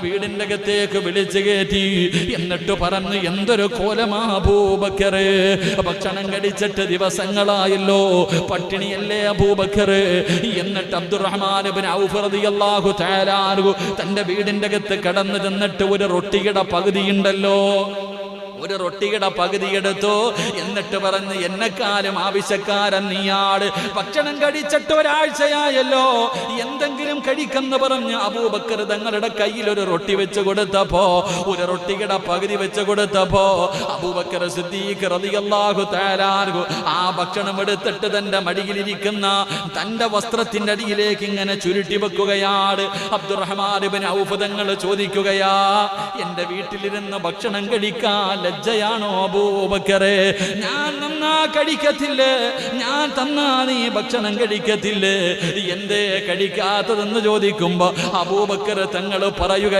വീടിന്റെ അകത്തേക്ക് വിളിച്ചു കയറ്റി. എന്നിട്ട് പറഞ്ഞു, എന്തൊരു കോലമാ അബൂബക്കറെ, ഭക്ഷണം കഴിച്ചിട്ട് ദിവസങ്ങളായല്ലോ, പട്ടിണിയല്ലേ അബൂബക്കറെ. എന്നിട്ട് അബ്ദുറഹ്മാൻ ഇബ്നു ഔഫ് റളിയല്ലാഹു തആല അൻഹു തന്റെ വീടിന്റെ അകത്ത് കടന്നു ചെന്നിട്ട് ഒരു റൊട്ടിയുടെ പകുതിയുണ്ടല്ലോ, ഒരു റൊട്ടിയുടെ പകുതി എടുത്തു. എന്നിട്ട് പറഞ്ഞ്, എന്നെക്കാളും ആവശ്യക്കാരൻ നീയാട്, ഭക്ഷണം കഴിച്ചിട്ട് ഒരാഴ്ചയായല്ലോ, എന്തെങ്കിലും കഴിക്കെന്ന് പറഞ്ഞ് അബൂബക്കർ തങ്ങളുടെ കയ്യിൽ ഒരു റൊട്ടി വെച്ച് കൊടുത്തപ്പോ, ഒരു റൊട്ടിയുടെ പകുതി വെച്ച് കൊടുത്തപ്പോ അബൂബക്കർ സിദ്ദീഖ് റളിയല്ലാഹു തആല അൻഹു ആ ഭക്ഷണം എടുത്തിട്ട് തന്റെ മടിയിലിരിക്കുന്ന തന്റെ വസ്ത്രത്തിന്റെ അടിയിലേക്ക് ഇങ്ങനെ ചുരുട്ടി വെക്കുകയാണ്. അബ്ദുറഹ്മാൻ ഇബ്നു ഔഫ് തങ്ങൾ ചോദിക്കുകയാ, എന്റെ വീട്ടിലിരുന്ന് ഭക്ഷണം കഴിക്കാൻ ലജ്ജയാണോ അബൂബക്കറെ? ഞാൻ നന്നാ കഴിക്കത്തില്ലേ, ഞാൻ തന്നാ നീ ഭക്ഷണം കഴിക്കത്തില്ലേ, എന്തേ കഴിക്കാത്തതെന്ന് ചോദിക്കുമ്പോ അബൂബക്കർ തങ്ങൾ പറയുക,